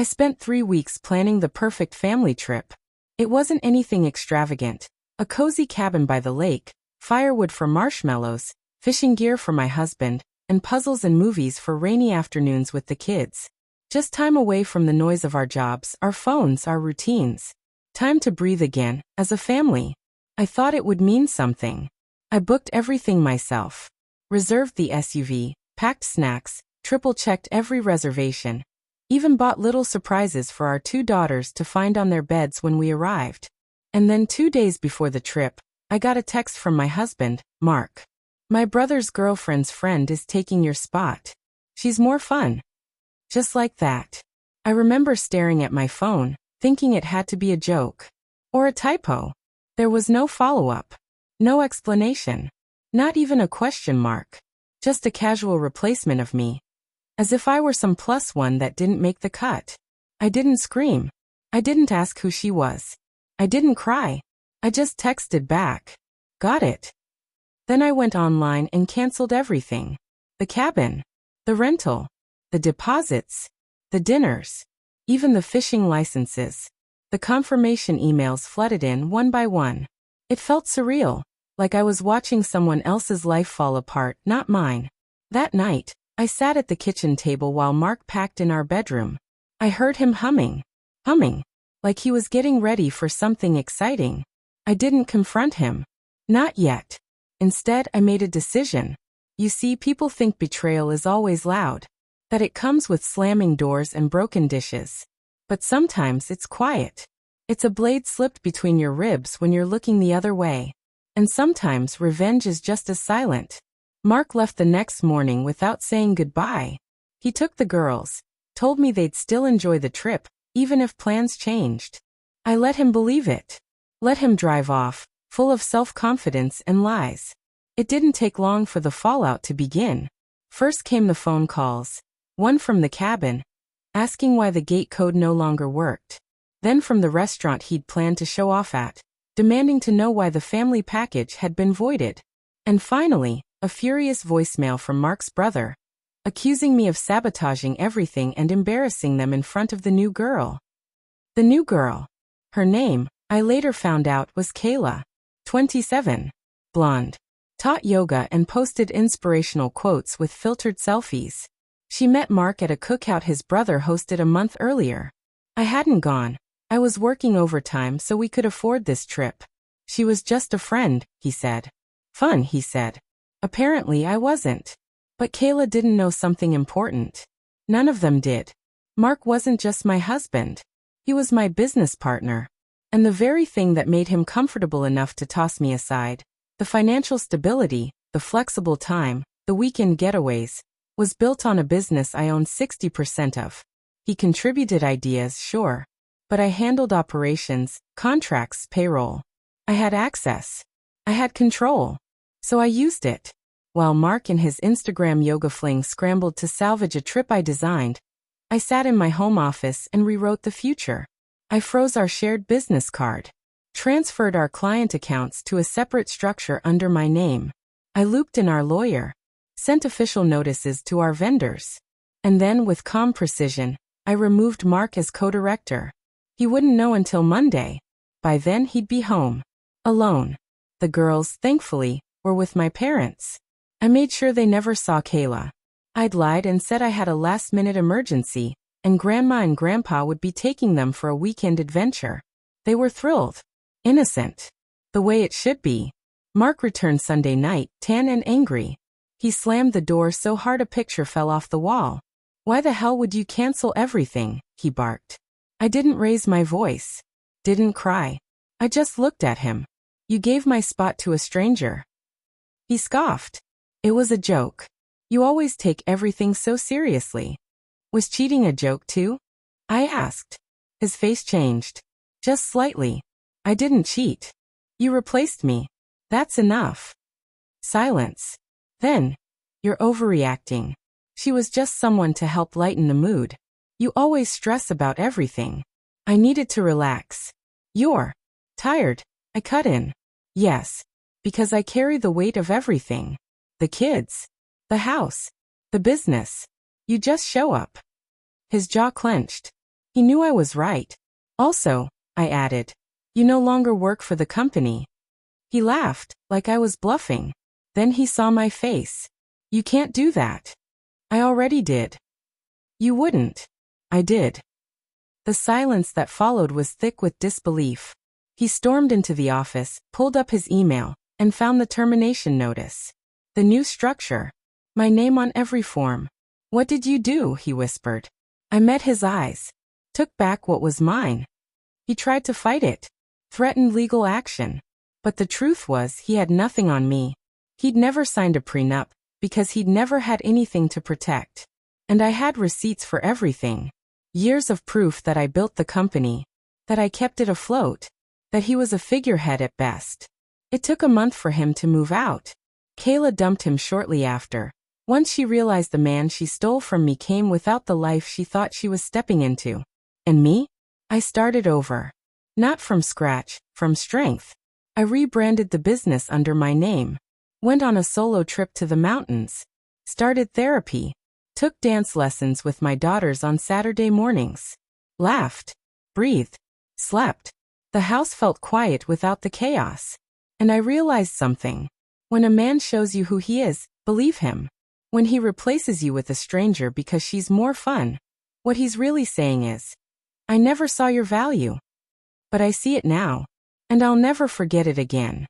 I spent 3 weeks planning the perfect family trip. It wasn't anything extravagant. A cozy cabin by the lake, firewood for marshmallows, fishing gear for my husband, and puzzles and movies for rainy afternoons with the kids. Just time away from the noise of our jobs, our phones, our routines. Time to breathe again, as a family. I thought it would mean something. I booked everything myself. Reserved the SUV, packed snacks, triple-checked every reservation. Even bought little surprises for our 2 daughters to find on their beds when we arrived. And then 2 days before the trip, I got a text from my husband, Mark. My brother's girlfriend's friend is taking your spot. She's more fun. Just like that. I remember staring at my phone, thinking it had to be a joke. Or a typo. There was no follow-up. No explanation. Not even a question mark. Just a casual replacement of me. As if I were some +1 that didn't make the cut. I didn't scream. I didn't ask who she was. I didn't cry. I just texted back. Got it. Then I went online and canceled everything. The cabin. The rental. The deposits. The dinners. Even the fishing licenses. The confirmation emails flooded in one by one. It felt surreal, like I was watching someone else's life fall apart, not mine. That night, I sat at the kitchen table while Mark packed in our bedroom. I heard him humming, like he was getting ready for something exciting. I didn't confront him. Not yet. Instead, I made a decision. You see, people think betrayal is always loud, that it comes with slamming doors and broken dishes. But sometimes it's quiet. It's a blade slipped between your ribs when you're looking the other way. And sometimes revenge is just as silent. Mark left the next morning without saying goodbye. He took the girls, told me they'd still enjoy the trip, even if plans changed. I let him believe it. Let him drive off, full of self-confidence and lies. It didn't take long for the fallout to begin. First came the phone calls. One from the cabin, asking why the gate code no longer worked. Then from the restaurant he'd planned to show off at, demanding to know why the family package had been voided. And finally, a furious voicemail from Mark's brother, accusing me of sabotaging everything and embarrassing them in front of the new girl. The new girl. Her name, I later found out, was Kayla. 27. Blonde. Taught yoga and posted inspirational quotes with filtered selfies. She met Mark at a cookout his brother hosted a month earlier. I hadn't gone. I was working overtime so we could afford this trip. She was just a friend, he said. Fun, he said. Apparently I wasn't. But Kayla didn't know something important. None of them did. Mark wasn't just my husband. He was my business partner. And the very thing that made him comfortable enough to toss me aside, the financial stability, the flexible time, the weekend getaways, was built on a business I owned 60% of. He contributed ideas, sure. But I handled operations, contracts, payroll. I had access. I had control. So I used it. While Mark and his Instagram yoga fling scrambled to salvage a trip I designed, I sat in my home office and rewrote the future. I froze our shared business card. Transferred our client accounts to a separate structure under my name. I looped in our lawyer. Sent official notices to our vendors. And then, with calm precision, I removed Mark as co-director. He wouldn't know until Monday. By then he'd be home. Alone. The girls, thankfully, were with my parents. I made sure they never saw Kayla. I'd lied and said I had a last-minute emergency, and Grandma and Grandpa would be taking them for a weekend adventure. They were thrilled. Innocent. The way it should be. Mark returned Sunday night, tan and angry. He slammed the door so hard a picture fell off the wall. Why the hell would you cancel everything? He barked. I didn't raise my voice. Didn't cry. I just looked at him. You gave my spot to a stranger. He scoffed. It was a joke. You always take everything so seriously. Was cheating a joke too? I asked. His face changed. Just slightly. I didn't cheat. You replaced me. That's enough. Silence. Then, you're overreacting. She was just someone to help lighten the mood. You always stress about everything. I needed to relax. You're tired. I cut in. Yes, because I carry the weight of everything. The kids. The house. The business. You just show up. His jaw clenched. He knew I was right. Also, I added, you no longer work for the company. He laughed, like I was bluffing. Then he saw my face. You can't do that. I already did. You wouldn't. I did. The silence that followed was thick with disbelief. He stormed into the office, pulled up his email, and found the termination notice. The new structure. My name on every form. What did you do? He whispered. I met his eyes. Took back what was mine. He tried to fight it. Threatened legal action. But the truth was he had nothing on me. He'd never signed a prenup, because he'd never had anything to protect. And I had receipts for everything. Years of proof that I built the company. That I kept it afloat. That he was a figurehead at best. It took a month for him to move out. Kayla dumped him shortly after. Once she realized the man she stole from me came without the life she thought she was stepping into. And me? I started over. Not from scratch, from strength. I rebranded the business under my name. Went on a solo trip to the mountains. Started therapy. Took dance lessons with my daughters on Saturday mornings. Laughed. Breathed. Slept. The house felt quiet without the chaos. And I realized something. When a man shows you who he is, believe him. When he replaces you with a stranger because she's more fun, what he's really saying is, I never saw your value. But I see it now. And I'll never forget it again.